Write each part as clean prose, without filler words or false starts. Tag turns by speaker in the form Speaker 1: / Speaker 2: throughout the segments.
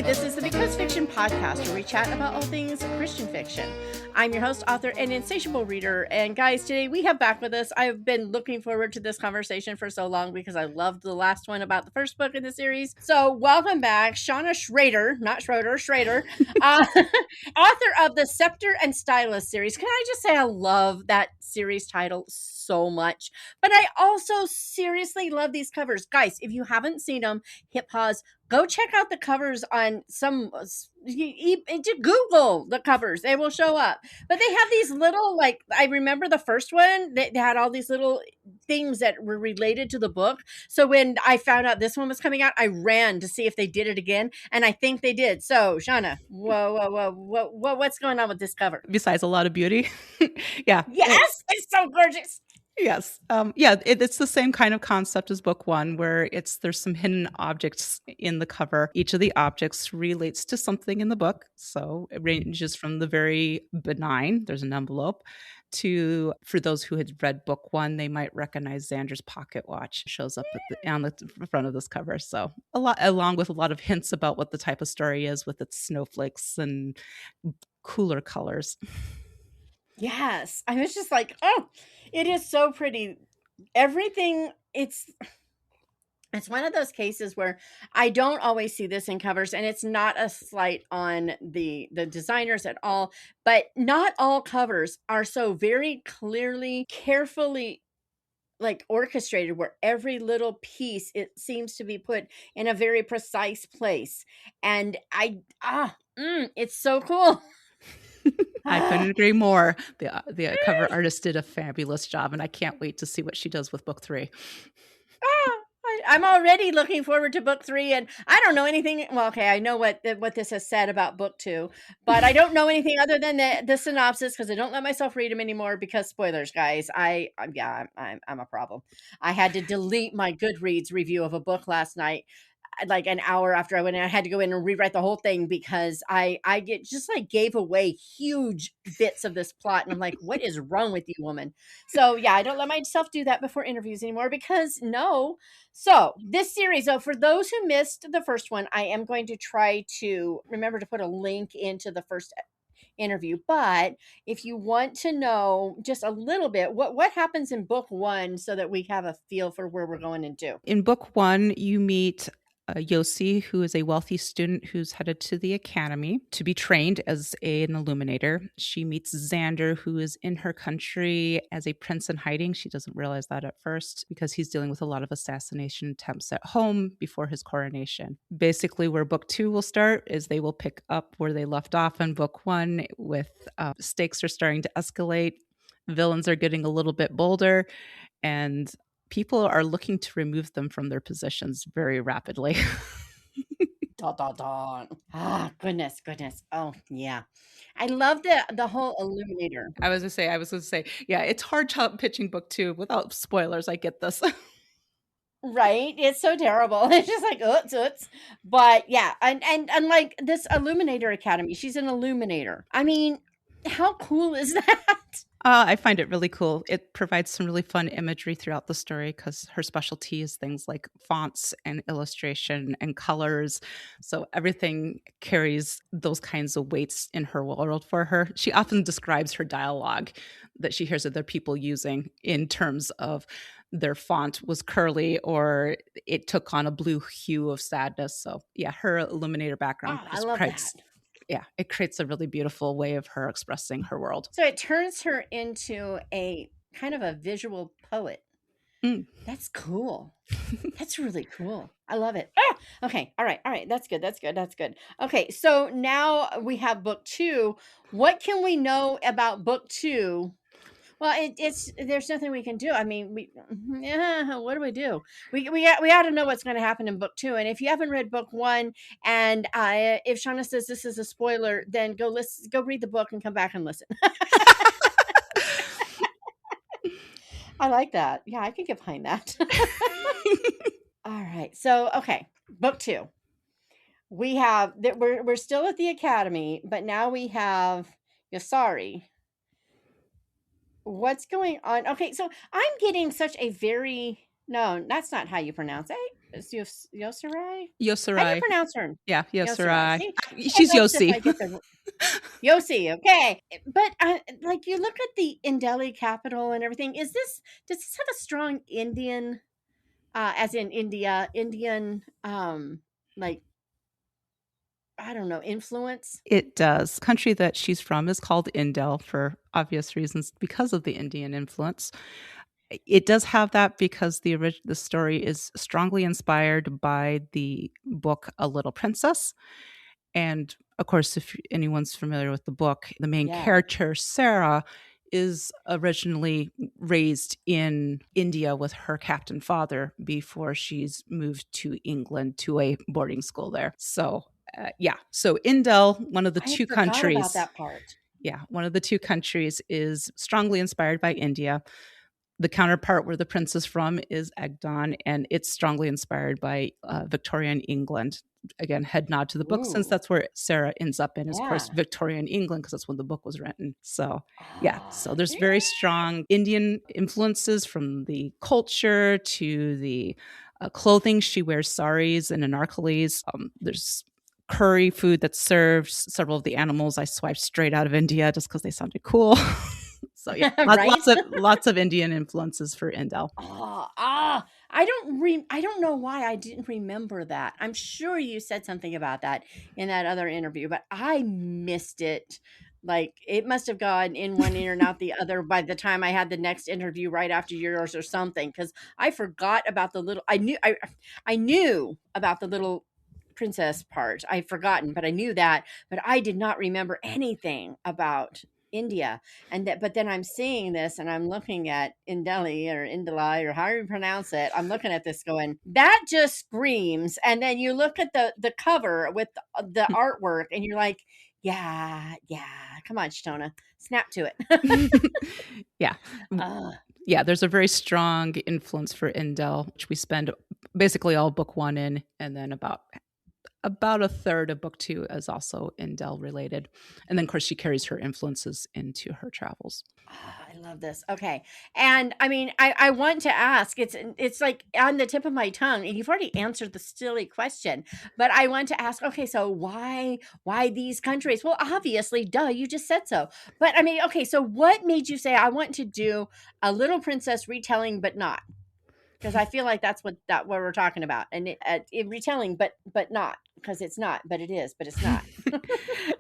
Speaker 1: This is the Because Fiction podcast, where we chat about all things Christian fiction. I'm your host, author, and insatiable reader. And guys, today we have back with us. I've been looking forward to this conversation for so long because I loved the last one about the first book in the series. So welcome back, Chawna Schroeder, not Schroeder, Schrader, author of the Septer and Stylus series. Can I just say I love that series title so much? But I also seriously love these covers. Guys, if you haven't seen them, hit pause. Go check out the covers on Google the covers. They will show up. But they have these little, like, I remember the first one, they had all these little things that were related to the book. So when I found out this one was coming out, I ran to see if they did it again. And I think they did. So, Chawna, what's going on with this cover?
Speaker 2: Besides a lot of beauty. Yeah.
Speaker 1: Yes, it's so gorgeous.
Speaker 2: Yes. It's the same kind of concept as book one, where there's some hidden objects in the cover. Each of the objects relates to something in the book. So it ranges from the very benign, there's an envelope, to, for those who had read book one, they might recognize Xander's pocket watch. It shows up on the front of this cover. So along with a lot of hints about what the type of story is, with its snowflakes and cooler colors.
Speaker 1: Yes. I was just like, oh, it is so pretty. Everything, it's one of those cases where I don't always see this in covers, and it's not a slight on the designers at all, but not all covers are so very clearly, carefully like orchestrated, where every little piece, it seems to be put in a very precise place. And it's so cool.
Speaker 2: I couldn't agree more. The cover artist did a fabulous job, and I can't wait to see what she does with book three.
Speaker 1: I'm already looking forward to book three, and I don't know anything. Well, okay, I know what this has said about book two, but I don't know anything other than the synopsis, because I don't let myself read them anymore because spoilers, guys. I'm a problem. I had to delete my Goodreads review of a book last night, like an hour after I went in. I had to go in and rewrite the whole thing because I gave away huge bits of this plot, and I'm like, what is wrong with you, woman? So yeah, I don't let myself do that before interviews anymore, because no. So this series, though, for those who missed the first one, I am going to try to remember to put a link into the first interview. But if you want to know just a little bit what happens in book one, so that we have a feel for where we're going into.
Speaker 2: In book one, you meet Yosi, who is a wealthy student who's headed to the academy to be trained as an illuminator. She meets Xander, who is in her country as a prince in hiding. She doesn't realize that at first, because he's dealing with a lot of assassination attempts at home before his coronation. Basically, where book two will start is they will pick up where they left off in book one, with stakes are starting to escalate. Villains are getting a little bit bolder, and people are looking to remove them from their positions very rapidly.
Speaker 1: Goodness. Oh yeah, I love the whole illuminator.
Speaker 2: I was gonna say, yeah, it's hard pitching book two without spoilers. I get this.
Speaker 1: Right? It's so terrible. It's just like, oots. But yeah, and like this Illuminator Academy, she's an illuminator. I mean, how cool is that?
Speaker 2: I find it really cool. It provides some really fun imagery throughout the story, because her specialty is things like fonts and illustration and colors. So everything carries those kinds of weights in her world for her. She often describes her dialogue that she hears other people using in terms of their font was curly, or it took on a blue hue of sadness. So yeah, her illuminator background.
Speaker 1: I love that.
Speaker 2: Yeah, it creates a really beautiful way of her expressing her world.
Speaker 1: So it turns her into a kind of a visual poet. That's cool. That's really cool. I love it. Okay. All right. That's good. Okay. So now we have book two. What can we know about book two? Well, there's nothing we can do. I mean, what do we do? We ought to know what's going to happen in book two. And if you haven't read book one, and if Chawna says this is a spoiler, then go read the book and come back and listen. I like that. Yeah, I can get behind that. All right. So, okay, book two. We have that we're still at the academy, but now we have Yosarai. What's going on? Okay, so I'm getting such a no, that's not how you pronounce it. Yosarai? How do you
Speaker 2: Yosarai.
Speaker 1: pronounce her?
Speaker 2: Yeah,
Speaker 1: Yosarai.
Speaker 2: Yosarai.
Speaker 1: See, it
Speaker 2: She's
Speaker 1: helps if
Speaker 2: Yosi.
Speaker 1: I get the Yosi, okay. But like you look at the Indeli capital and everything. Does this have a strong Indian, as in India, Indian, like I don't know, influence?
Speaker 2: It does. Country that she's from is called Indel for obvious reasons because of the Indian influence. It does have that because the story is strongly inspired by the book A Little Princess. And of course, if anyone's familiar with the book, the main
Speaker 1: Yeah.
Speaker 2: character, Sarah, is originally raised in India with her captain father before she's moved to England to a boarding school there. So, yeah. So, Indel, one of the
Speaker 1: I had
Speaker 2: two
Speaker 1: forgot about
Speaker 2: countries,
Speaker 1: that part.
Speaker 2: yeah, one of the two countries is strongly inspired by India. The counterpart where the prince is from is Egdon, and it's strongly inspired by Victorian England. Again, head nod to the book since
Speaker 1: Ooh,
Speaker 2: that's where Sarah ends up in, is of course
Speaker 1: yeah.
Speaker 2: Victorian England because that's when the book was written. So, yeah, so
Speaker 1: Ah,
Speaker 2: there's very strong Indian influences from the culture to the clothing. She wears saris and anarkalis. There's curry food that's served. Several of the animals I swiped straight out of India just because they sounded cool. So yeah,
Speaker 1: right?
Speaker 2: lots of Indian influences for Indel.
Speaker 1: I don't know why I didn't remember that. I'm sure you said something about that in that other interview, but I missed it. Like it must have gone in one ear and out the other by the time I had the next interview right after yours or something, because I forgot about the little I knew about the little princess part. I'd forgotten, but I knew that, but I did not remember anything about India. And that, but then I'm seeing this and I'm looking at Indeli or Indeli or however you pronounce it. I'm looking at this going, that just screams. And then you look at the cover with the artwork and you're like, yeah, yeah. Come on, Chawna, snap to it.
Speaker 2: Yeah.
Speaker 1: uh,
Speaker 2: Yeah, there's a very strong influence for Indel, which we spend basically all book 1 in, and then about a third of book 2 is also Indel related. And then of course she carries her influences into her travels.
Speaker 1: I love this. Okay. And I mean, I want to ask, it's like on the tip of my tongue, and you've already answered the silly question, but I want to ask, okay, so why these countries? Well, obviously, duh, you just said so. But I mean, okay, so what made you say I want to do a little princess retelling but not? Because I feel like that's what we're talking about. And it retelling but not, because it's not, but it is, but it's not.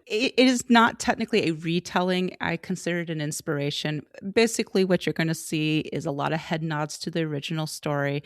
Speaker 2: It is not technically a retelling. I consider it an inspiration. Basically, what you're going to see is a lot of head nods to the original story,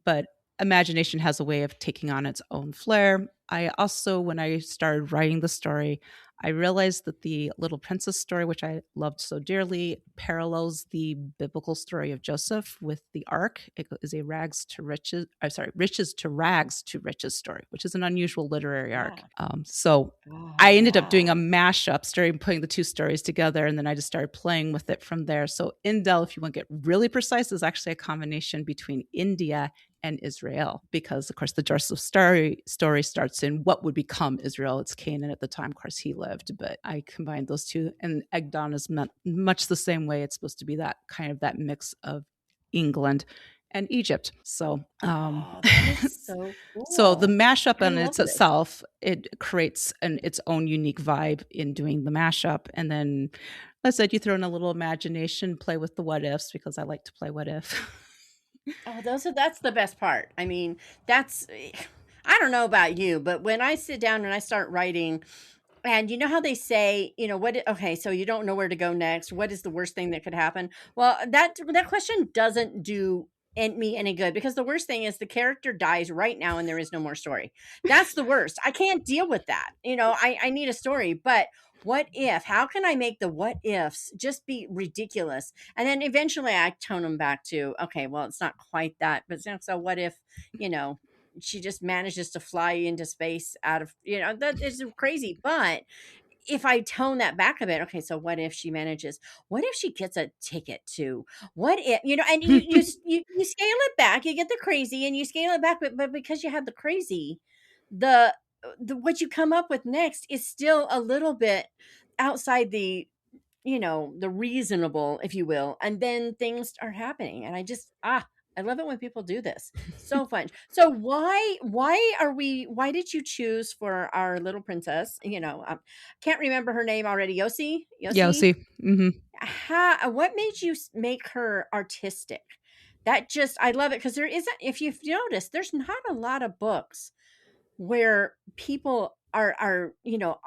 Speaker 2: but imagination has a way of taking on its own flair. I also, when I started writing the story, I realized that the Little Princess story, which I loved so dearly, parallels the biblical story of Joseph with the Ark. It is a rags to riches, I'm sorry, riches to rags to riches story, which is an unusual literary arc.
Speaker 1: Yeah.
Speaker 2: So
Speaker 1: Oh,
Speaker 2: I ended up doing a
Speaker 1: yeah.
Speaker 2: mashup, starting putting the two stories together, and then I just started playing with it from there. So Indel, if you want to get really precise, is actually a combination between India and Israel, because of course the Joseph story starts in what would become Israel. It's Canaan at the time, of course he lived, but I combined those two, and Egdon is meant much the same way. It's supposed to be that kind of that mix of England and Egypt. So
Speaker 1: Oh, that is so
Speaker 2: so the
Speaker 1: cool.
Speaker 2: mashup
Speaker 1: I
Speaker 2: on
Speaker 1: love
Speaker 2: its
Speaker 1: this.
Speaker 2: itself, it creates its own unique vibe in doing the mashup. And then, as I said, you throw in a little imagination, play with the what ifs, because I like to play what if.
Speaker 1: Oh, that's the best part. I mean, that's I don't know about you, but when I sit down and I start writing, and you know how they say, okay, so you don't know where to go next. What is the worst thing that could happen? Well, that question doesn't do me any good, because the worst thing is the character dies right now and there is no more story. That's the worst. I can't deal with that. I need a story, but what if? How can I make the what ifs just be ridiculous? And then eventually I tone them back to, okay, well, it's not quite that, but so what if, you know, she just manages to fly into space out of, that is crazy. But if I tone that back a bit, okay, so what if she manages? What if she gets a ticket to? What if, and you scale it back, you get the crazy and you scale it back, but because you had the crazy, the what you come up with next is still a little bit outside the reasonable, if you will, and then things are happening, and I just I love it when people do this. So fun. So why did you choose for our little princess, can't remember her name already. Yosi?
Speaker 2: Yosi. Hmm.
Speaker 1: What made you make her artistic? That just, I love it because there isn't, if you've noticed, there's not a lot of books where people are,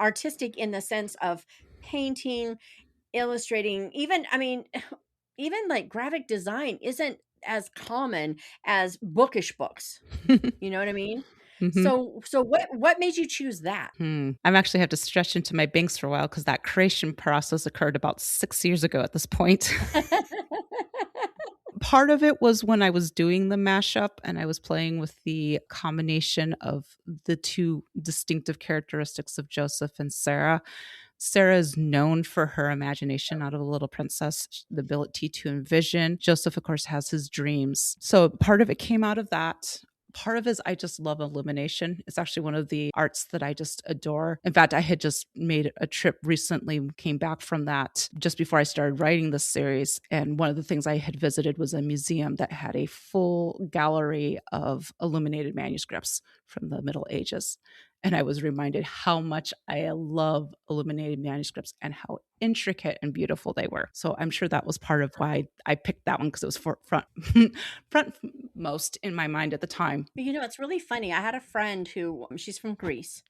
Speaker 1: artistic in the sense of painting, illustrating, even, I mean, even like graphic design isn't as common as bookish books. You know what I mean?
Speaker 2: Hmm.
Speaker 1: So what made you choose that?
Speaker 2: I'm actually have to stretch into my banks for a while because that creation process occurred about 6 years ago at this point. Part of it was when I was doing the mashup and I was playing with the combination of the two distinctive characteristics of Joseph and Sarah. Sarah is known for her imagination out of a little princess, the ability to envision. Joseph, of course, has his dreams. So part of it came out of that. Part of it is I just love illumination. It's actually one of the arts that I just adore. In fact, I had just made a trip recently, came back from that just before I started writing this series. And one of the things I had visited was a museum that had a full gallery of illuminated manuscripts from the Middle Ages. And I was reminded how much I love illuminated manuscripts and how intricate and beautiful they were. So I'm sure that was part of why I picked that one because it was front most in my mind at the time.
Speaker 1: It's really funny. I had a friend who, she's from Greece,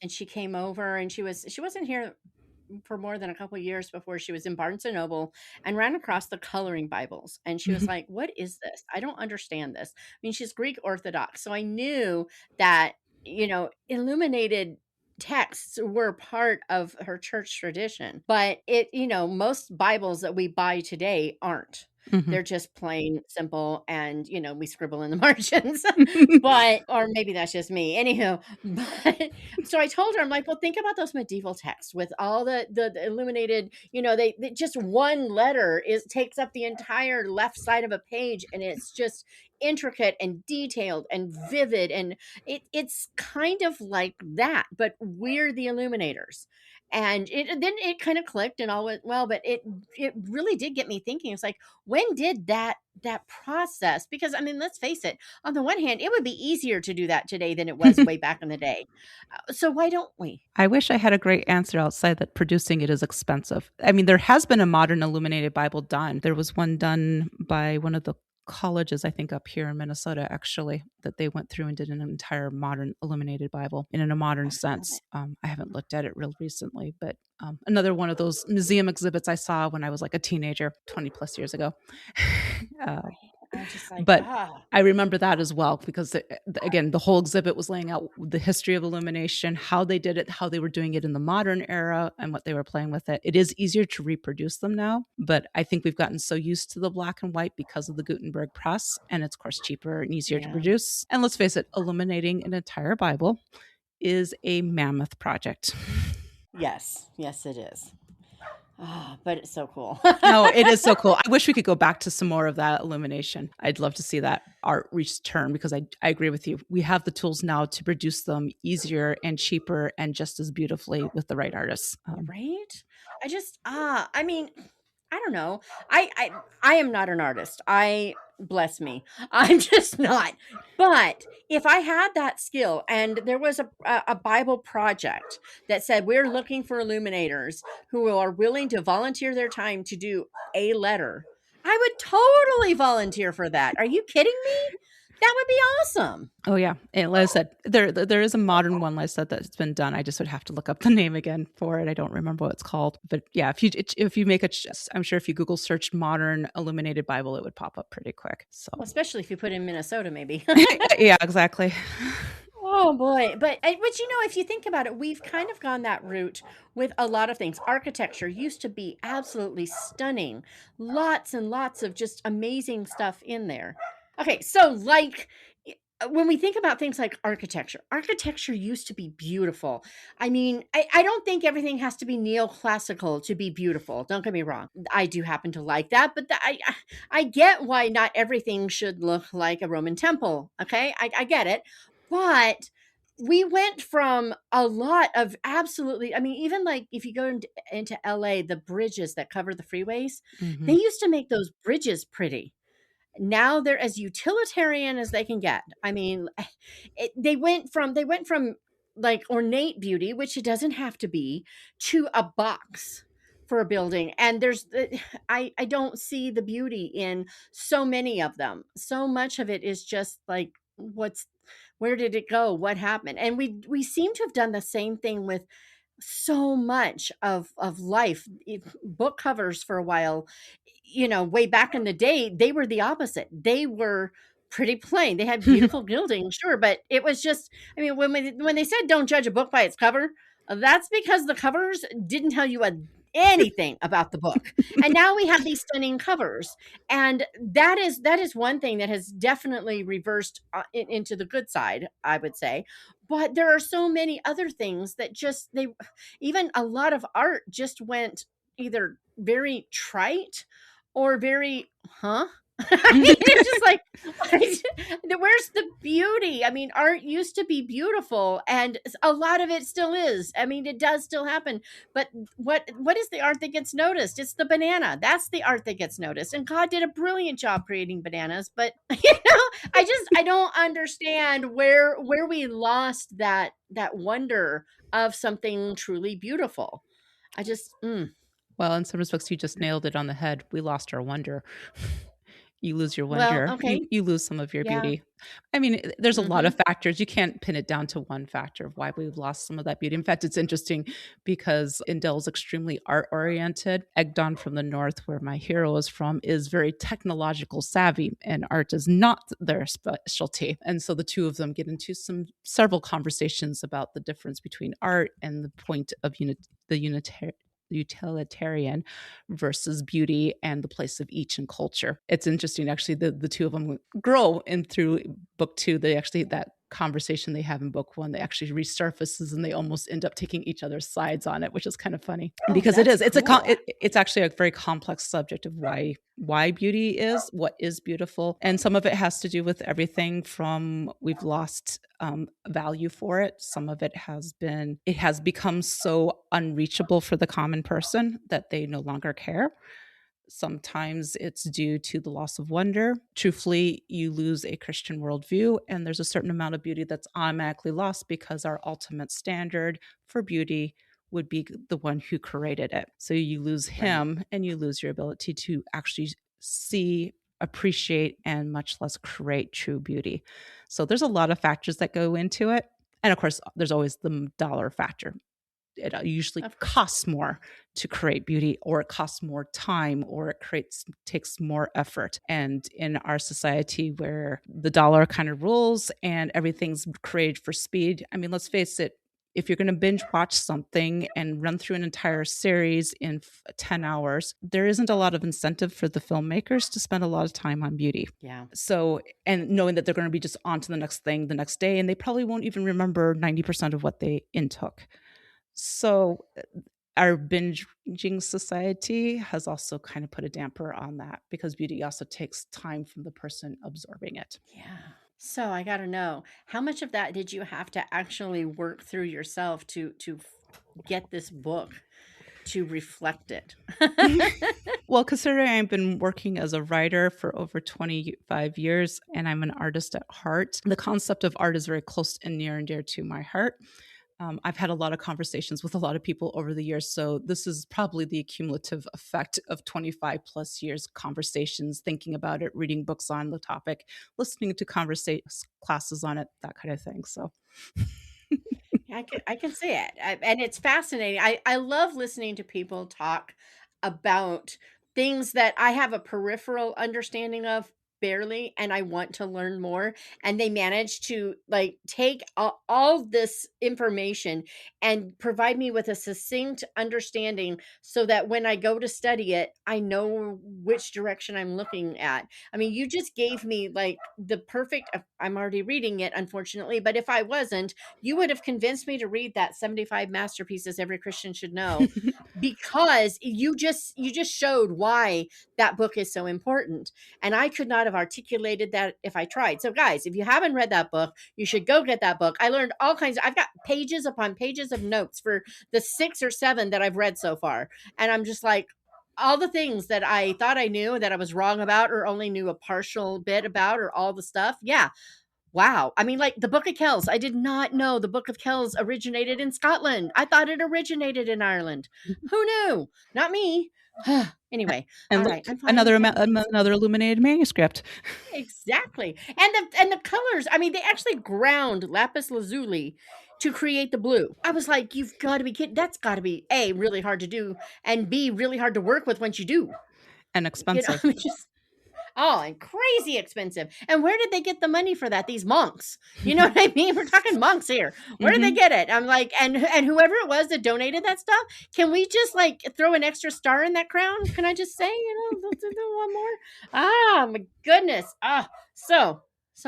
Speaker 1: and she came over, and she wasn't here for more than a couple years before she was in Barnes and Noble and ran across the coloring Bibles. And she was
Speaker 2: Mhm.
Speaker 1: like, "What is this? I don't understand this." I mean, she's Greek Orthodox. So I knew that, illuminated texts were part of her church tradition. But most Bibles that we buy today aren't.
Speaker 2: Mhm.
Speaker 1: They're just plain simple, and we scribble in the margins. But or maybe that's just me. Anywho, but so I told her, I'm like, well, think about those medieval texts with all the illuminated, they just one letter is takes up the entire left side of a page, and it's just intricate and detailed and vivid, and it's kind of like that, but we're the illuminators. And then it kind of clicked and all went well, but it really did get me thinking. It's like, when did that process, because I mean, let's face it, on the one hand, it would be easier to do that today than it was way back in the day. So why don't we?
Speaker 2: I wish I had a great answer outside that producing it is expensive. I mean, there has been a modern illuminated Bible done. There was one done by one of the colleges, I think, up here in Minnesota, actually, that they went through and did an entire modern illuminated Bible in a modern
Speaker 1: I love
Speaker 2: sense.
Speaker 1: it.
Speaker 2: I haven't looked at it real recently, but another one of those museum exhibits I saw when I was like a teenager 20 plus years ago. uh,
Speaker 1: Right. I'm just like,
Speaker 2: but I remember that as well because, again, the whole exhibit was laying out the history of illumination, how they did it, how they were doing it in the modern era, and what they were playing with it. It is easier to reproduce them now, but I think we've gotten so used to the black and white because of the Gutenberg press, and it's, of course, cheaper and easier to
Speaker 1: yeah.
Speaker 2: produce. And let's face it, illuminating an entire Bible is a mammoth project.
Speaker 1: Yes. Yes, it is. But it's so cool.
Speaker 2: No, it is so cool. I wish we could go back to some more of that illumination. I'd love to see that art return because I agree with you. We have the tools now to produce them easier and cheaper and just as beautifully with the right artists.
Speaker 1: Right? I mean, I don't know. I am not an artist. I bless me. I'm just not. But if I had that skill and there was a Bible project that said we're looking for illuminators who are willing to volunteer their time to do a letter, I would totally volunteer for that. Are you kidding me? That would be awesome.
Speaker 2: Oh yeah, and like I said, there is a modern one, like I said, that's been done. I just would have to look up the name again for it. I don't remember what it's called, but yeah, if you make a, I'm sure if you Google search modern illuminated Bible, it would pop up pretty quick. So
Speaker 1: Well, especially if you put in Minnesota, maybe.
Speaker 2: yeah, exactly.
Speaker 1: Oh boy. But if you think about it, we've kind of gone that route with a lot of things. Architecture used to be absolutely stunning. Lots and lots of just amazing stuff in there. Okay, so like when we think about things like architecture used to be beautiful. I mean, I don't think everything has to be neoclassical to be beautiful. Don't get me wrong. I do happen to like that, but I get why not everything should look like a Roman temple. Okay, I get it, but we went from a lot of absolutely, I mean, even like if you go into LA, the bridges that cover the freeways, they
Speaker 2: Hmm.
Speaker 1: used to make those bridges pretty. Now they're as utilitarian as they can get. I mean, they went from like ornate beauty, which it doesn't have to be, to a box for a building. And I don't see the beauty in so many of them. So much of it is just like, where did it go? What happened? And we seem to have done the same thing with so much of life. Book covers for a while, way back in the day, they were the opposite. They were pretty plain. They had beautiful gilding, sure, but it was just, I mean, when they said don't judge a book by its cover, that's because the covers didn't tell you anything about the book. And now we have these stunning covers, and that is one thing that has definitely reversed into the good side, I would say. But there are so many other things that just they even a lot of art just went either very trite or very, huh? I mean, it's just like, where's the beauty? I mean, art used to be beautiful, and a lot of it still is. I mean, it does still happen. But what is the art that gets noticed? It's the banana. That's the art that gets noticed. And God did a brilliant job creating bananas. But I don't understand where we lost that wonder of something truly beautiful. I just
Speaker 2: Well, in some respects, you just nailed it on the head. We lost our wonder. You lose your
Speaker 1: well,
Speaker 2: wonder.
Speaker 1: okay,
Speaker 2: You lose some of your
Speaker 1: yeah.
Speaker 2: beauty. I mean, there's a lot of
Speaker 1: Mhm.
Speaker 2: factors. You can't pin it down to one factor of why we've lost some of that beauty. In fact, it's interesting because Indel's extremely art oriented. Egdon from the north, where my hero is from, is very technological savvy, and art is not their specialty. And so the two of them get into several conversations about the difference between art and the point of the utilitarian versus beauty and the place of each in culture. It's interesting, actually, the two of them grow in through book two. They actually, that conversation they have in book one, they actually resurfaces and they almost end up taking each other's sides on it, which is kind of funny
Speaker 1: Oh,
Speaker 2: because
Speaker 1: that's cool.
Speaker 2: it's actually a very complex subject of why beauty is what is beautiful, and some of it has to do with everything from we've lost value for it. Some of it has become so unreachable for the common person that they no longer care. Sometimes it's due to the loss of wonder. Truthfully, you lose a Christian worldview, and there's a certain amount of beauty that's automatically lost because our ultimate standard for beauty would be the one who created it. So you lose
Speaker 1: Right.
Speaker 2: him and you lose your ability to actually see, appreciate, and much less create true beauty. So there's a lot of factors that go into it. And of course, there's always the dollar factor. It usually
Speaker 1: Of course.
Speaker 2: costs more to create beauty, or it costs more time, or it takes more effort. And in our society where the dollar kind of rules and everything's created for speed, I mean, let's face it, if you're going to binge watch something and run through an entire series in 10 hours, there isn't a lot of incentive for the filmmakers to spend a lot of time on beauty.
Speaker 1: Yeah.
Speaker 2: So, and knowing that they're going to be just on to the next thing the next day, and they probably won't even remember 90% of what they intook. So our binging society has also kind of put a damper on that because beauty also takes time from the person absorbing it.
Speaker 1: Yeah. So I got to know, how much of that did you have to actually work through yourself get this book to reflect it?
Speaker 2: Well, considering I've been working as a writer for over 25 years and I'm an artist at heart, the concept of art is very close and near and dear to my heart. I've had a lot of conversations with a lot of people over the years. So this is probably the cumulative effect of 25 plus years conversations, thinking about it, reading books on the topic, listening to classes on it, that kind of thing. So
Speaker 1: I can see it, and it's fascinating. I love listening to people talk about things that I have a peripheral understanding of barely, and I want to learn more. And they manage to like take all this information and provide me with a succinct understanding, so that when I go to study it, I know which direction I'm looking at. I mean, you just gave me like the perfect. I'm already reading it, unfortunately, but if I wasn't, you would have convinced me to read that 75 masterpieces every Christian should know, because you just showed why that book is so important, and I could not have articulated that if I tried. So guys, if you haven't read that book, you should go get that book. I learned all kinds I've got pages upon pages of notes for the 6 or 7 that I've read so far, and I'm just like, all the things that I thought I knew that I was wrong about or only knew a partial bit about or all the stuff. Yeah. Wow. I mean, like the Book of Kells. I did not know the Book of Kells originated in Scotland. I thought it originated in Ireland. Who knew? Not me. Anyway,
Speaker 2: And
Speaker 1: all
Speaker 2: look,
Speaker 1: right. I'm finally catching things.
Speaker 2: another illuminated manuscript.
Speaker 1: Exactly. And the colors, I mean, they actually ground lapis lazuli to create the blue. I was like, you've got to be kidding. That's got to be A, really hard to do, and B, really hard to work with once you do.
Speaker 2: And
Speaker 1: You know,
Speaker 2: expensive.
Speaker 1: just oh, and crazy expensive. And where did they get the money for that? These monks. You know what I mean? We're talking monks here. Where did they
Speaker 2: Hmm.
Speaker 1: get it? I'm like, and whoever it was that donated that stuff, can we just like throw an extra star in that crown? Can I just say, let's do one more? Ah, my goodness. Ah, so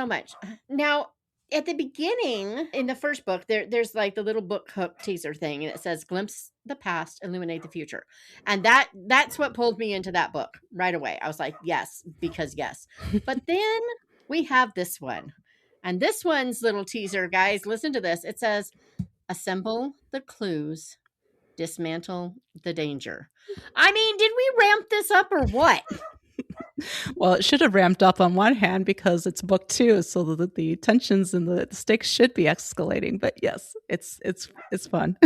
Speaker 1: much. Now, at the beginning in the first book, there's like the little book hook teaser thing, and it says glimpse the past, illuminate the future. And that's what pulled me into that book right away. I was like, yes, because yes. But then we have this one. And this one's little teaser, guys, listen to this. It says, assemble the clues, dismantle the danger. I mean, did we ramp this up or what?
Speaker 2: Well, it should have ramped up on one hand because it's book two, so the tensions and the stakes should be escalating. But yes, it's fun.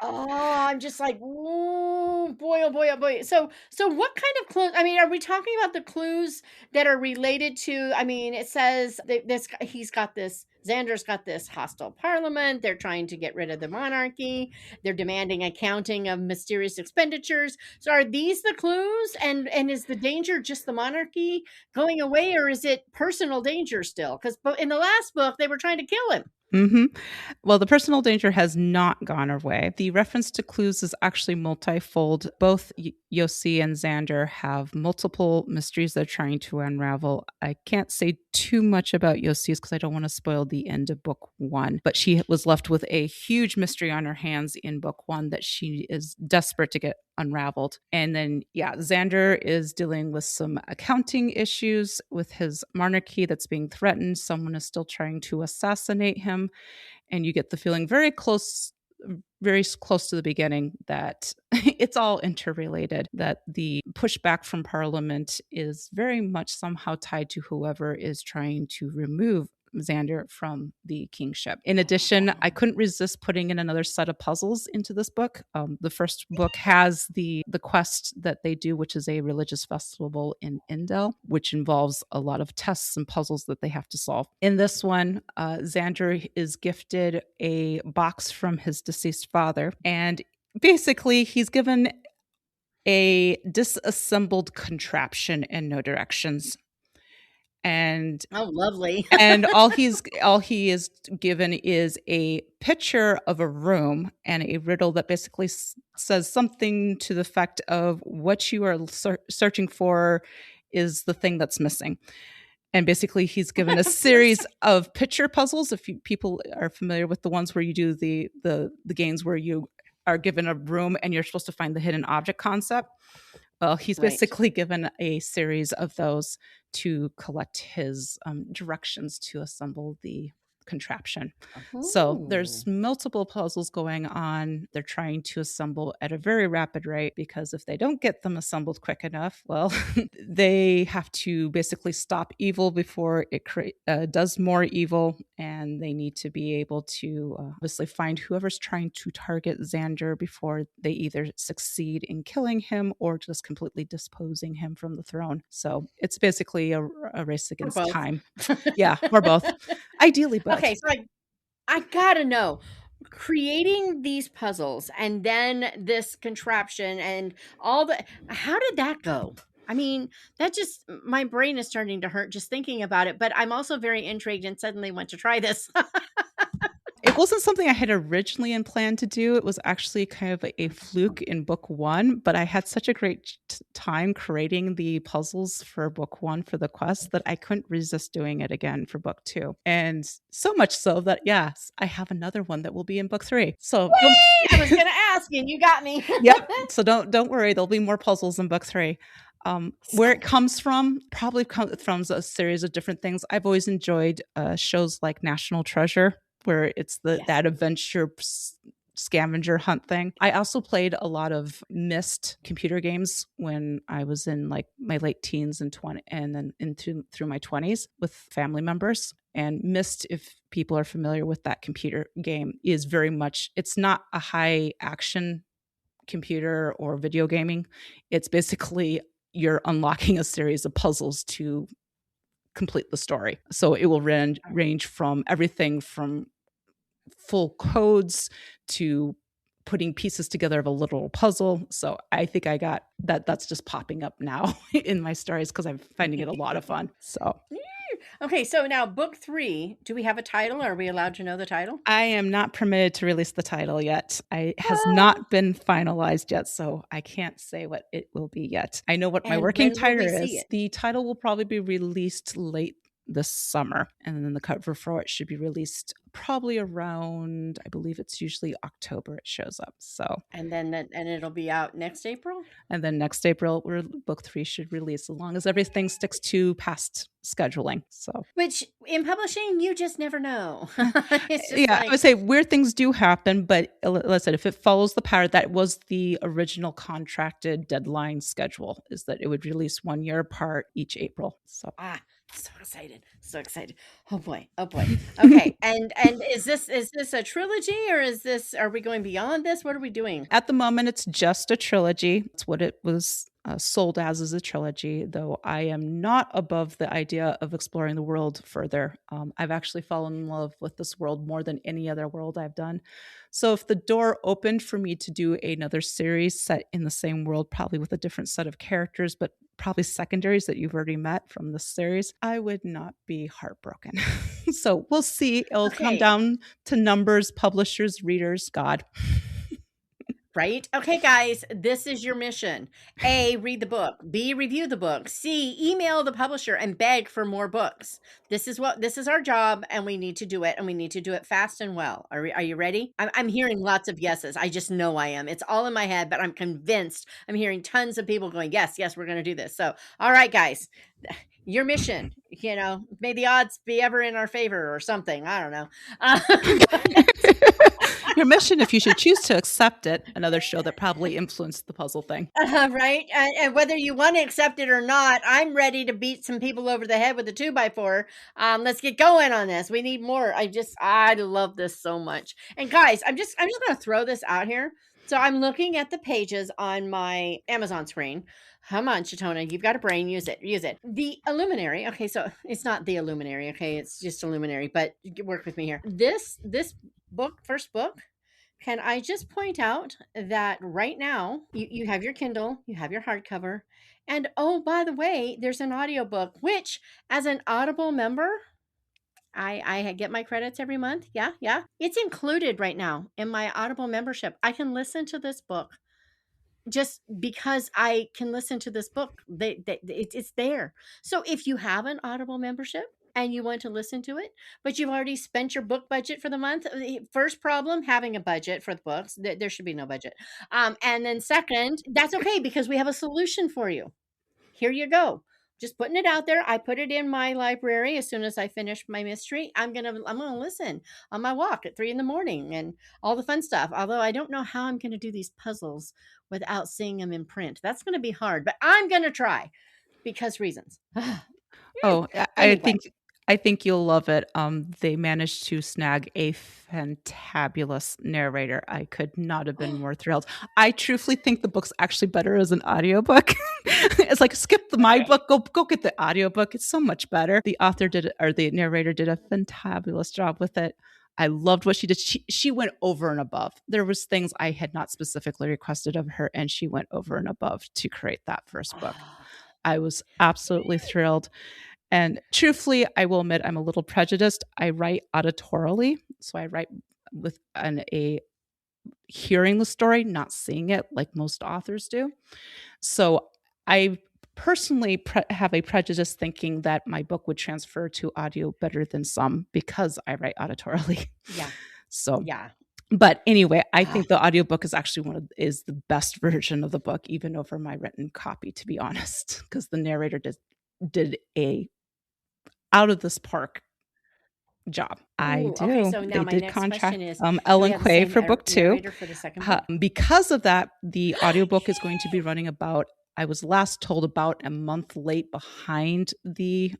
Speaker 1: Oh, I'm just like, oh boy, oh boy, oh boy. So what kind of clues? I mean, are we talking about the clues that are related to? I mean, it says that he's got this. Xander's got this hostile parliament. They're trying to get rid of the monarchy. They're demanding accounting of mysterious expenditures. So are these the clues? And is the danger just the monarchy going away, or is it personal danger still? Because in the last book they were trying to kill him.
Speaker 2: Hmm. Well, the personal danger has not gone away. The reference to clues is actually multifold. Both Yosi and Xander have multiple mysteries they're trying to unravel. I can't say too much about Yosi's because I don't want to spoil the end of book one, but she was left with a huge mystery on her hands in book one that she is desperate to get unraveled. And then, yeah, Xander is dealing with some accounting issues with his monarchy that's being threatened. Someone is still trying to assassinate him. And you get the feeling very close to the beginning that it's all interrelated, that the pushback from Parliament is very much somehow tied to whoever is trying to remove Xander from the kingship. In addition, I couldn't resist putting in another set of puzzles into this book. The first book has the quest that they do, which is a religious festival in Indel, which involves a lot of tests and puzzles that they have to solve. In this one, Xander is gifted a box from his deceased father, and basically he's given a disassembled contraption and no directions. And
Speaker 1: Oh, lovely.
Speaker 2: and all he is given is a picture of a room and a riddle that basically says something to the effect of what you are searching for is the thing that's missing. And basically, he's given a series of picture puzzles. If people are familiar with the ones where you do the games where you are given a room and you're supposed to find the hidden object concept. Well, he's
Speaker 1: Right.
Speaker 2: basically given a series of those to collect his directions to assemble the contraption. So
Speaker 1: Oh.
Speaker 2: there's multiple puzzles going on. They're trying to assemble at a very rapid rate because if they don't get them assembled quick enough, well, they have to basically stop evil before it does more evil, and they need to be able to obviously find whoever's trying to target Xander before they either succeed in killing him or just completely disposing him from the throne. So it's basically a race
Speaker 1: Or
Speaker 2: against
Speaker 1: both.
Speaker 2: time. Yeah, or both. Ideally, both.
Speaker 1: Okay, so I gotta know, creating these puzzles and then this contraption and all the how did that go? I mean, that just my brain is starting to hurt just thinking about it, but I'm also very intrigued and suddenly want to try this.
Speaker 2: It wasn't something I had originally planned to do. It was actually kind of a fluke in book one, but I had such a great time creating the puzzles for book one for the quest that I couldn't resist doing it again for book two. And so much so that, yes, I have another one that will be in book three. So
Speaker 1: I was gonna ask and you got me.
Speaker 2: yep. So don't worry. There'll be more puzzles in book three. Where it comes from, probably comes from a series of different things. I've always enjoyed shows like National Treasure, where it's
Speaker 1: Yes.
Speaker 2: that adventure scavenger hunt thing. I also played a lot of Myst computer games when I was in like my late teens and 20 and then into through my 20s with family members. And Myst, if people are familiar with that computer game, is very much, it's not a high action computer or video gaming. It's basically you're unlocking a series of puzzles to complete the story. So it will range from everything from full codes to putting pieces together of a literal puzzle. So I think I got that. That's just popping up now in my stories because I'm finding it a lot of fun. So
Speaker 1: Okay, so now book 3, do we have a title? Are we allowed to know the title?
Speaker 2: I am not permitted to release the title yet. It has
Speaker 1: Ah,
Speaker 2: not been finalized yet, so I can't say what it will be yet. I know what my
Speaker 1: and
Speaker 2: working
Speaker 1: when will
Speaker 2: title
Speaker 1: we see
Speaker 2: is.
Speaker 1: it?
Speaker 2: The title will probably be released late this summer, and then the cover for it should be released probably around, I believe it's usually October it shows up. So,
Speaker 1: And then and it'll be out next April?
Speaker 2: and then next April, book 3 should release, as long as everything sticks to past scheduling. So,
Speaker 1: Which in publishing, you just never know. It's just
Speaker 2: yeah, I
Speaker 1: like,
Speaker 2: would say weird things do happen, but like I said, if it follows the pattern, that was the original contracted deadline schedule, is that it would release 1 year apart each April. So
Speaker 1: ah, so excited. So excited. Oh boy. Oh boy. Okay. And is this a trilogy, or are we going beyond this? What are we doing?
Speaker 2: at the moment, it's just a trilogy. It's what it was sold as a trilogy, though I am not above the idea of exploring the world further. I've actually fallen in love with this world more than any other world I've done. So if the door opened for me to do another series set in the same world, probably with a different set of characters, but probably secondaries that you've already met from this series, I would not be heartbroken. So we'll see. It'll come
Speaker 1: Okay.
Speaker 2: down to numbers, publishers, readers, God.
Speaker 1: Right? Okay, guys, this is your mission. A, read the book. B, review the book. C, email the publisher and beg for more books. This is our job, and we need to do it, and we need to do it fast and well. Are you ready? I'm hearing lots of yeses. I just know I am. It's all in my head, but I'm convinced. I'm hearing tons of people going, yes, yes, we're going to do this. So, all right, guys, your mission, may the odds be ever in our favor or something. I don't know. But
Speaker 2: Your mission, if you should choose to accept it, another show that probably influenced the puzzle thing.
Speaker 1: Right? And whether you want to accept it or not, I'm ready to beat some people over the head with a 2x4. Let's get going on this. We need more. I love this so much. And guys, I'm just going to throw this out here. So I'm looking at the pages on my Amazon screen. Come on, Chawna, you've got a brain. Use it. Use it. The Illuminary. Okay, so it's not the Illuminary. Okay, it's just Illuminary. But work with me here. This book, first book, can I just point out that right now you have your Kindle, you have your hardcover, and oh, by the way, there's an audiobook, which as an Audible member, I get my credits every month. Yeah, yeah. It's included right now in my Audible membership. I can listen to this book just because I can listen to this book. It's there. So if you have an Audible membership and you want to listen to it, but you've already spent your book budget for the month, first problem, having a budget for the books. There should be no budget. And then second, that's okay because we have a solution for you. Here you go. Just putting it out there. I put it in my library as soon as I finish my mystery. I'm gonna listen on my walk at 3 in the morning and all the fun stuff. Although I don't know how I'm gonna do these puzzles without seeing them in print. That's gonna be hard, but I'm gonna try because reasons.
Speaker 2: Oh,
Speaker 1: Anyway,
Speaker 2: I think you'll love it. They managed to snag a fantabulous narrator. I could not have been more thrilled. I truthfully think the book's actually better as an audiobook. It's like skip my
Speaker 1: okay.
Speaker 2: book, go get the audiobook. It's so much better. The author did or the narrator did a fantabulous job with it. I loved what she did. She went over and above. There was things I had not specifically requested of her, and she went over and above to create that first book. I was absolutely thrilled. And truthfully, I will admit I'm a little prejudiced. I write auditorily, so I write with a hearing the story, not seeing it like most authors do. So I personally have a prejudice thinking that my book would transfer to audio better than some because I write auditorily.
Speaker 1: Yeah,
Speaker 2: So,
Speaker 1: yeah.
Speaker 2: but anyway, I think the audiobook is actually is the best version of the book, even over my written copy, to be honest, because the narrator did a out of this park job. I
Speaker 1: Ooh, okay,
Speaker 2: do.
Speaker 1: so now
Speaker 2: They
Speaker 1: my
Speaker 2: did
Speaker 1: next question
Speaker 2: contract
Speaker 1: is, do we
Speaker 2: Ellen
Speaker 1: have the
Speaker 2: Quay
Speaker 1: same
Speaker 2: for book 2.
Speaker 1: narrator for the second book?
Speaker 2: Because of that, the audiobook is going to be
Speaker 1: Yay!
Speaker 2: running about, I was last told, about a month late behind the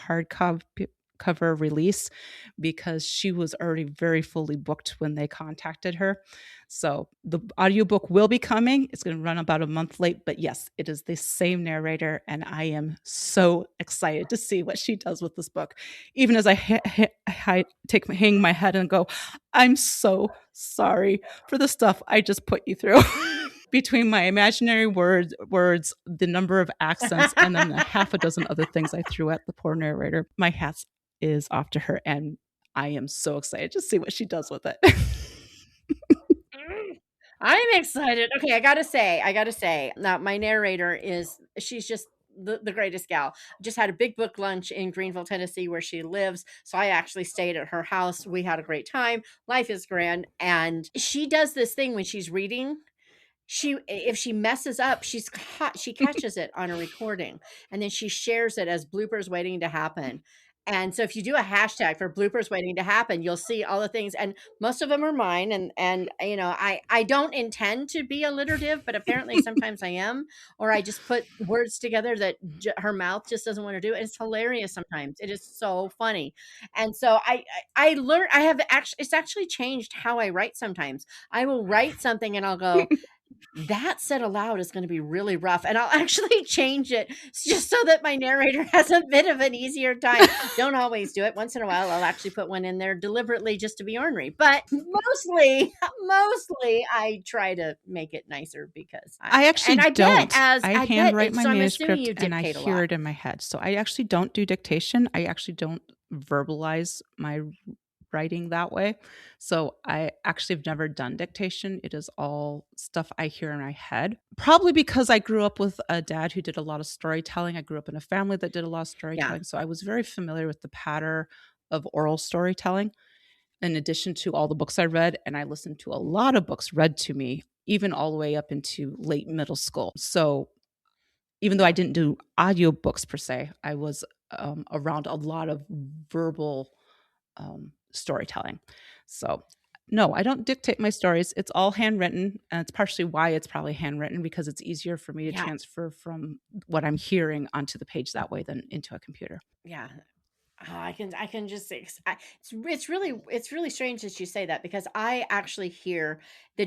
Speaker 2: cover release because she was already very fully booked when they contacted her. So the audiobook will be coming. It's going to run about a month late, but yes, it is the same narrator, and I am so excited to see what she does with this book. Even as I hang my head and go, I'm so sorry for the stuff I just put you through. Between my imaginary words, the number of accents, and then the half a dozen other things I threw at the poor narrator, my hat is off to her, and I am so excited to see what she does with it.
Speaker 1: Mm, I'm excited. Okay, I gotta say, now my narrator she's just the greatest gal. Just had a big book lunch in Greenville, Tennessee, where she lives. So I actually stayed at her house. We had a great time. Life is grand. And she does this thing when she's reading. She if she messes up, she catches it on a recording, and then she shares it as bloopers waiting to happen. And so if you do a hashtag for bloopers waiting to happen, you'll see all the things, and most of them are mine. And you know, I don't intend to be alliterative, but apparently sometimes I am, or I just put words together that her mouth just doesn't want to do. And it's hilarious sometimes. It is so funny. And so I learned I have actually it's actually changed how I write sometimes. I will write something and I'll go, that said aloud is going to be really rough, and I'll actually change it just so that my narrator has a bit of an easier time. Don't always do it. Once in a while I'll actually put one in there deliberately just to be ornery, but mostly I try to make it nicer because
Speaker 2: I actually don't. I
Speaker 1: I bet
Speaker 2: handwrite
Speaker 1: it,
Speaker 2: my
Speaker 1: so I'm assuming
Speaker 2: manuscript
Speaker 1: you
Speaker 2: and I
Speaker 1: dictate a
Speaker 2: hear
Speaker 1: lot.
Speaker 2: it in my head. So I actually don't do dictation. I actually don't verbalize my writing that way. So I actually have never done dictation. It is all stuff I hear in my head. Probably because I grew up with a dad who did a lot of storytelling. I grew up in a family that did a lot of
Speaker 1: Yeah.
Speaker 2: storytelling. So I was very familiar with the pattern of oral storytelling in addition to all the books I read. And I listened to a lot of books read to me, even all the way up into late middle school. So even though I didn't do audiobooks per se, I was around a lot of verbal storytelling. So, no, I don't dictate my stories. It's all handwritten. And it's partially why it's probably handwritten because it's easier for me to
Speaker 1: Yeah.
Speaker 2: transfer from what I'm hearing onto the page that way than into a computer.
Speaker 1: Yeah. Oh, I can just it's really strange that you say that because I actually hear the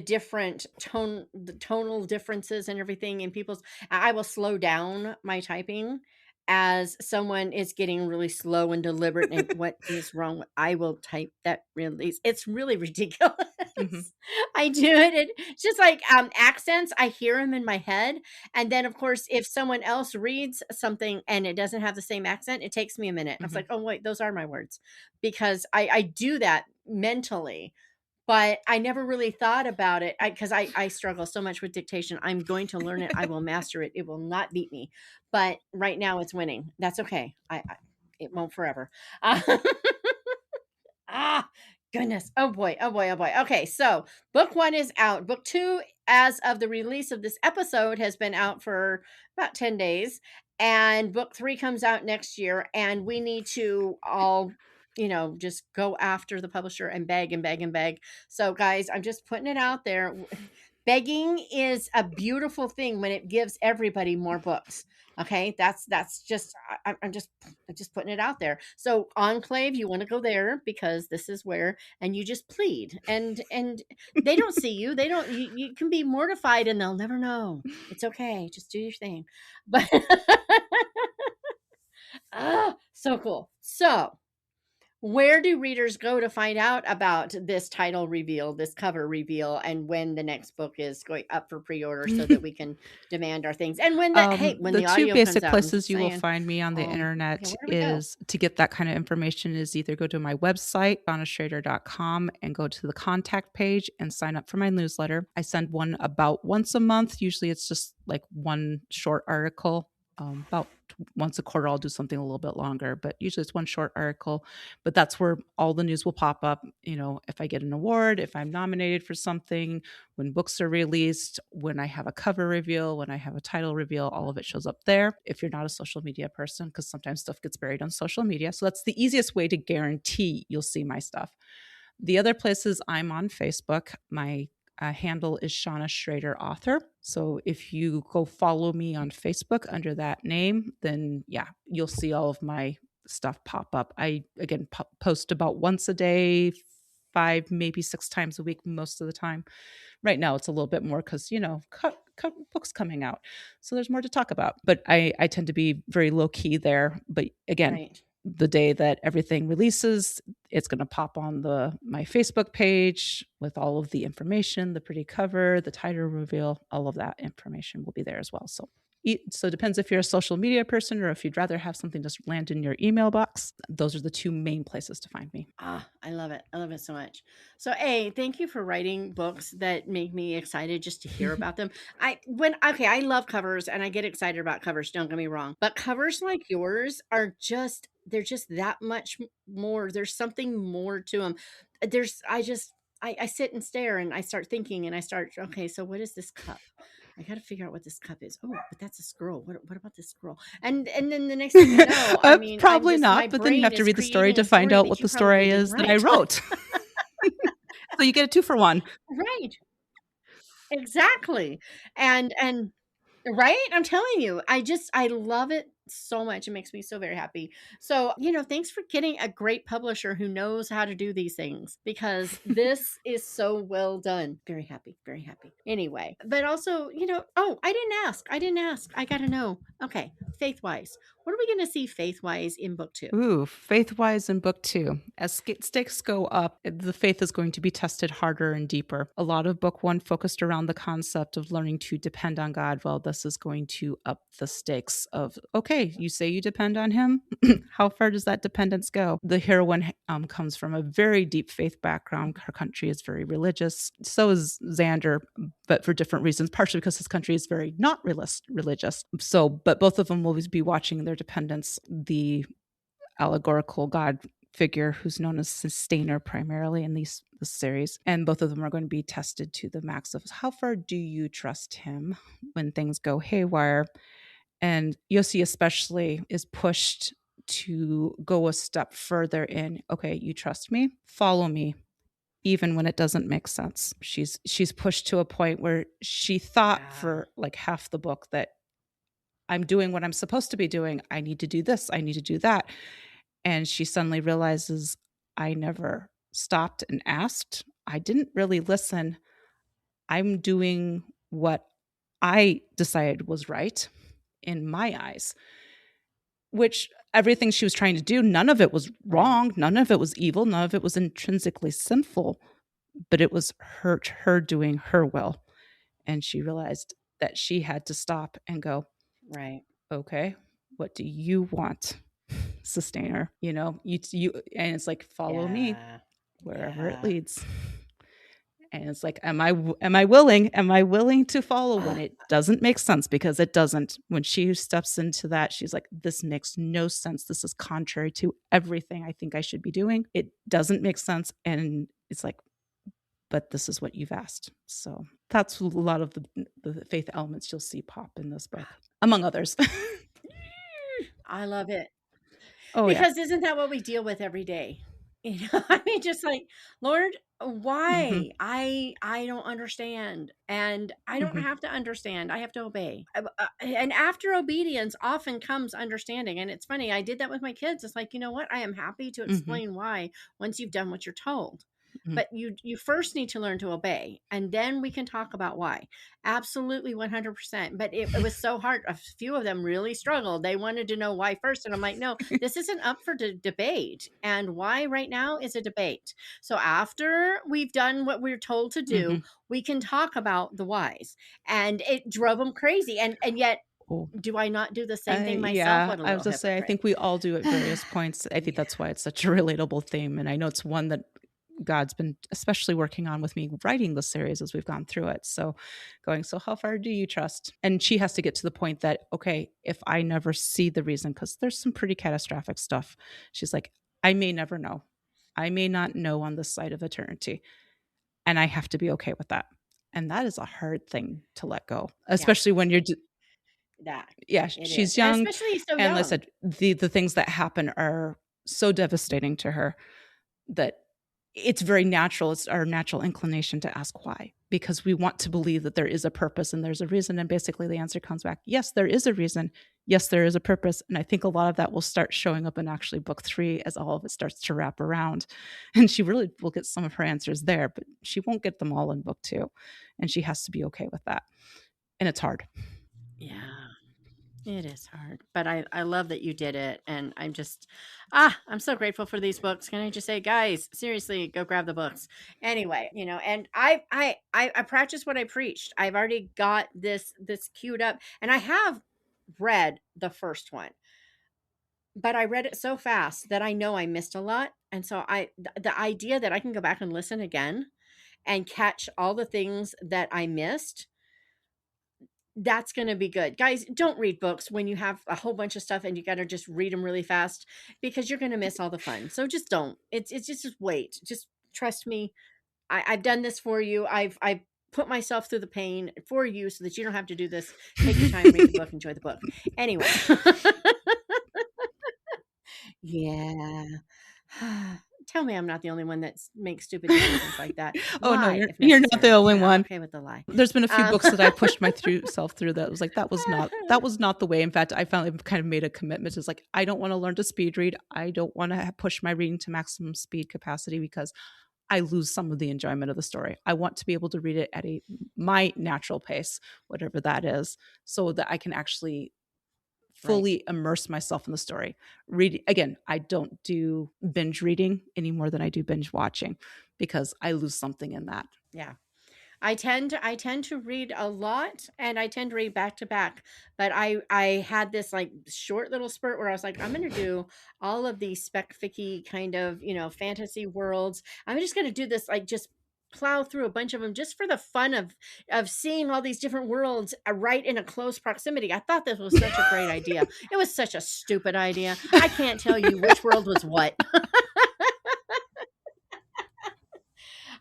Speaker 1: tonal differences and everything in people's. I will slow down my typing as someone is getting really slow and deliberate. And what is wrong? I will type that release. It's really ridiculous.
Speaker 2: Hmm.
Speaker 1: I do it. It's just like accents. I hear them in my head, and then, of course, if someone else reads something and it doesn't have the same accent, it takes me a minute. I was
Speaker 2: Hmm.
Speaker 1: like, oh, wait, those are my words. Because I do that mentally, but I never really thought about it because I struggle so much with dictation. I'm going to learn it. I will master it. It will not beat me. But right now it's winning. That's okay. It won't forever. Ah, goodness. Oh boy. Oh boy. Oh boy. Okay. So book one is out. Book two, as of the release of this episode, has been out for about 10 days. And book three comes out next year. And we need to all, just go after the publisher and beg and beg and beg. So, guys, I'm just putting it out there. Begging is a beautiful thing when it gives everybody more books. Okay, that's just I'm just putting it out there. So Enclave, you want to go there because this is where, and you just plead, and they don't see you. They don't. You can be mortified, and they'll never know. It's okay. Just do your thing. But so cool. So where do readers go to find out about this title reveal, this cover reveal, and when the next book is going up for pre-order so that we can demand our things? And when
Speaker 2: The
Speaker 1: the
Speaker 2: two
Speaker 1: audio comes
Speaker 2: basic
Speaker 1: out, I'm just
Speaker 2: places you will
Speaker 1: saying,
Speaker 2: find me on the
Speaker 1: yeah,
Speaker 2: internet
Speaker 1: where do we go?
Speaker 2: is to get that kind of information is either go to my website, chawnaschroeder.com, and go to the contact page and sign up for my newsletter. I send one about once a month. Usually it's just like one short article About once a quarter, I'll do something a little bit longer, but usually it's one short article. But that's where all the news will pop up. If I get an award, if I'm nominated for something, when books are released, when I have a cover reveal, when I have a title reveal, all of it shows up there. If you're not a social media person, because sometimes stuff gets buried on social media. So that's the easiest way to guarantee you'll see my stuff. The other places, I'm on Facebook. My handle is Chawna Schroeder Author. So if you go follow me on Facebook under that name, then yeah, you'll see all of my stuff pop up. I, again, post about once a day, 5, maybe 6 times a week most of the time. Right now, it's a little bit more because, books coming out. So there's more to talk about. But I tend to be very low key there. But again,
Speaker 1: Right.
Speaker 2: the day that everything releases, it's going to pop on my Facebook page with all of the information, the pretty cover, the title reveal, all of that information will be there as well. So it depends if you're a social media person or if you'd rather have something just land in your email box. Those are the 2 main places to find me.
Speaker 1: I love it. I love it so much. So, thank you for writing books that make me excited just to hear about them. I love covers and I get excited about covers, don't get me wrong. But covers like yours they're just that much more. There's something more to them. I sit and stare and I start thinking and okay, so what is this cup? I got to figure out what this cup is. Oh, but that's a scroll. What about this scroll? And then the next thing you know, I mean,
Speaker 2: Probably
Speaker 1: my
Speaker 2: not, but then you
Speaker 1: brain
Speaker 2: have to
Speaker 1: is
Speaker 2: read the story
Speaker 1: creating
Speaker 2: to
Speaker 1: a
Speaker 2: find
Speaker 1: story
Speaker 2: out
Speaker 1: that
Speaker 2: what
Speaker 1: you
Speaker 2: the story
Speaker 1: probably didn't
Speaker 2: is that I
Speaker 1: write.
Speaker 2: wrote. So you get a 2 for 1.
Speaker 1: Right. Exactly. And right? I'm telling you, I love it so much. It makes me so very happy. So, thanks for getting a great publisher who knows how to do these things because this is so well done. Very happy, very happy. Anyway, but also, I didn't ask. I didn't ask. I got to know. Okay, faith-wise. What are we going to see faith-wise in book 2?
Speaker 2: Ooh, faith-wise in book 2. As stakes go up, the faith is going to be tested harder and deeper. A lot of book 1 focused around the concept of learning to depend on God. Well, this is going to up the stakes of, okay, you say you depend on him? How far does that dependence go? The heroine comes from a very deep faith background. Her country is very religious. So is Xander, but for different reasons, partially because his country is very not religious. So, but both of them will always be watching their dependence. The allegorical god figure who's known as Sustainer primarily in this series, and both of them are going to be tested to the max of how far do you trust him when things go haywire. And Yosi especially is pushed to go a step further in, okay, you trust me, follow me even when it doesn't make sense. She's pushed to a point where she thought for like half the book that I'm doing what I'm supposed to be doing. I need to do this, I need to do that. And she suddenly realizes, I never stopped and asked. I didn't really listen. I'm doing what I decided was right in my eyes, which everything she was trying to do, none of it was wrong.
Speaker 1: Right.
Speaker 2: None of it was evil. None of it was intrinsically sinful, but it was her doing her will. And she realized that she had to stop and go,
Speaker 1: Right.
Speaker 2: okay, what do you want? Sustainer, you and it's like, follow me
Speaker 1: Yeah.
Speaker 2: wherever it
Speaker 1: Yeah.
Speaker 2: leads. And it's like, am I willing to follow when it doesn't make sense? Because it doesn't. When she steps into that, she's like, this makes no sense. This is contrary to everything I think I should be doing. It doesn't make sense. And it's like, but this is what you've asked. So that's a lot of the faith elements you'll see pop in this book, among others.
Speaker 1: I love it.
Speaker 2: Oh yeah.
Speaker 1: Because isn't that what we deal with every day? I mean, just like, Lord,
Speaker 2: Mm-hmm.
Speaker 1: why? I don't understand. And I don't
Speaker 2: Mm-hmm.
Speaker 1: have to understand. I have to obey. And after obedience often comes understanding. And it's funny, I did that with my kids. It's like, you know what? I am happy to
Speaker 2: Mm-hmm.
Speaker 1: explain why once you've done what you're told.
Speaker 2: Mm-hmm.
Speaker 1: But you first need to learn to obey, and then we can talk about why. Absolutely 100%. But it was so hard. A few of them really struggled. They wanted to know why first. And I'm like, no, this isn't up for debate. And why right now is a debate. So after we've done what we're told to
Speaker 2: Mm-hmm.
Speaker 1: do, we can talk about the whys. And it drove them crazy. And yet,
Speaker 2: Oh.
Speaker 1: do I not do the same thing myself?
Speaker 2: Yeah,
Speaker 1: What a
Speaker 2: I was
Speaker 1: little
Speaker 2: gonna say, I
Speaker 1: hypocrite.
Speaker 2: think we all do at various points. I think
Speaker 1: Yeah.
Speaker 2: that's why it's such a relatable theme. And I know it's one that God's been especially working on with me writing the series as we've gone through it. So going, so how far do you trust? And she has to get to the point that, okay, if I never see the reason, because there's some pretty catastrophic stuff, she's like, I may never know. I may not know on this side of eternity. And I have to be okay with that. And that is a hard thing to let go,
Speaker 1: Yeah,
Speaker 2: especially when you're
Speaker 1: that
Speaker 2: yeah,
Speaker 1: it is.
Speaker 2: she's
Speaker 1: And
Speaker 2: young,
Speaker 1: especially so
Speaker 2: and like I
Speaker 1: young.
Speaker 2: said, the things that happen are so devastating to her that it's very natural. It's our natural inclination to ask why, because we want to believe that there is a purpose and there's a reason. And basically the answer comes back, yes, there is a reason. Yes, there is a purpose. And I think a lot of that will start showing up in actually book 3 as all of it starts to wrap around. And she really will get some of her answers there, but she won't get them all in book 2. And she has to be okay with that. And it's hard.
Speaker 1: Yeah. It is hard, but I love that you did it, and I'm so grateful for these books. Can I just say, guys, seriously, go grab the books. Anyway, and I practice what I preached. I've already got this queued up, and I have read the first one, but I read it so fast that I know I missed a lot, and so the idea that I can go back and listen again and catch all the things that I missed, that's going to be good. Guys, don't read books when you have a whole bunch of stuff and you got to just read them really fast, because you're going to miss all the fun. So just don't. It's just wait. Just trust me. I've done this for you. I've put myself through the pain for you so that you don't have to do this. Take your time, read the book, enjoy the book. Anyway. Yeah. Tell me I'm not the only one that makes stupid decisions like that.
Speaker 2: Oh no,
Speaker 1: Lie if
Speaker 2: you're not the
Speaker 1: necessary.
Speaker 2: only
Speaker 1: Yeah, I'm
Speaker 2: one.
Speaker 1: okay with the lie.
Speaker 2: There's been a few books that I pushed myself through that was like, that was not the way. In fact, I finally kind of made a commitment. It's like, I don't want to learn to speed read. I don't want to push my reading to maximum speed capacity because I lose some of the enjoyment of the story. I want to be able to read it at my natural pace, whatever that is, so that I can actually fully immerse myself in the story. Read again, I don't do binge reading any more than I do binge watching because I lose something in that.
Speaker 1: Yeah. I tend to read a lot, and I tend to read back to back. But I had this like short little spurt where I was like, I'm going to do all of these spec ficky kind of, fantasy worlds. I'm just going to do this, like, just plow through a bunch of them just for the fun of seeing all these different worlds right in a close proximity. I thought this was such a great idea. It was such a stupid idea. I can't tell you which world was what.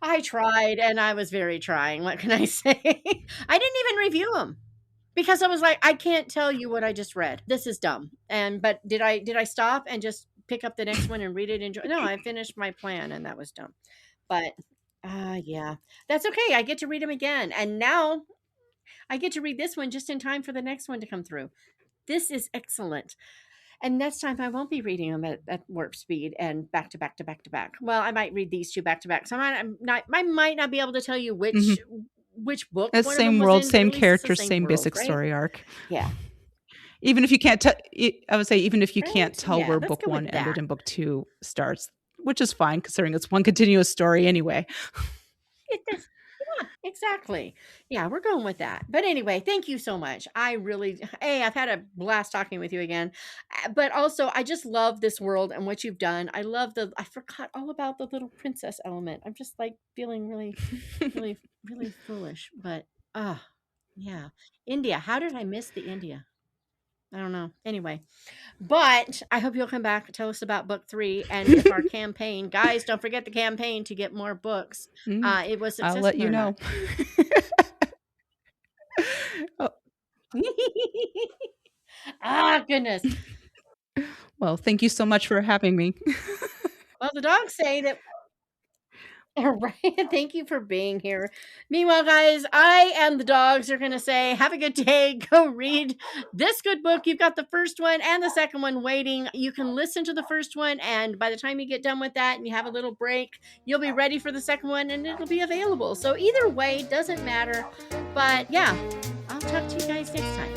Speaker 1: I tried, and I was very trying. What can I say? I didn't even review them because I was like, I can't tell you what I just read. This is dumb. But did I stop and just pick up the next one and read it? Enjoy? No, I finished my plan, and that was dumb. But yeah, that's okay. I get to read them again, and now I get to read this one just in time for the next one to come through. This is excellent. And next time I won't be reading them at warp speed and back to back to back to back. Well, I might read these two back to back. So I might not be able to tell you which book
Speaker 2: It's
Speaker 1: one of them
Speaker 2: same
Speaker 1: was
Speaker 2: world,
Speaker 1: in, but
Speaker 2: same
Speaker 1: at least it's the
Speaker 2: character, same
Speaker 1: world,
Speaker 2: basic
Speaker 1: right?
Speaker 2: story arc.
Speaker 1: Yeah.
Speaker 2: Even if you can't I would say even if you
Speaker 1: Right?
Speaker 2: can't tell
Speaker 1: Yeah,
Speaker 2: where
Speaker 1: let's
Speaker 2: book
Speaker 1: go
Speaker 2: 1
Speaker 1: with
Speaker 2: ended
Speaker 1: that.
Speaker 2: and book 2 starts, which is fine considering it's one continuous story anyway.
Speaker 1: It does. Yeah, exactly. Yeah, we're going with that. But anyway, thank you so much. I've had a blast talking with you again. But also, I just love this world and what you've done. I forgot all about the little princess element. I'm just like feeling really, really, really foolish. But, yeah. India. How did I miss the India? I don't know. Anyway, but I hope you'll come back and tell us about book 3. And if our campaign, guys, don't forget the campaign to get more books. It was
Speaker 2: I'll
Speaker 1: successful
Speaker 2: let you
Speaker 1: or
Speaker 2: know.
Speaker 1: not. Goodness.
Speaker 2: Well, thank you so much for having me.
Speaker 1: Well, the dogs say that. Right. Thank you for being here. Meanwhile, guys, I and the dogs are going to say, have a good day. Go read this good book. You've got the first one and the second one waiting. You can listen to the first one, and by the time you get done with that and you have a little break, you'll be ready for the second one and it'll be available. So either way, doesn't matter. But yeah, I'll talk to you guys next time.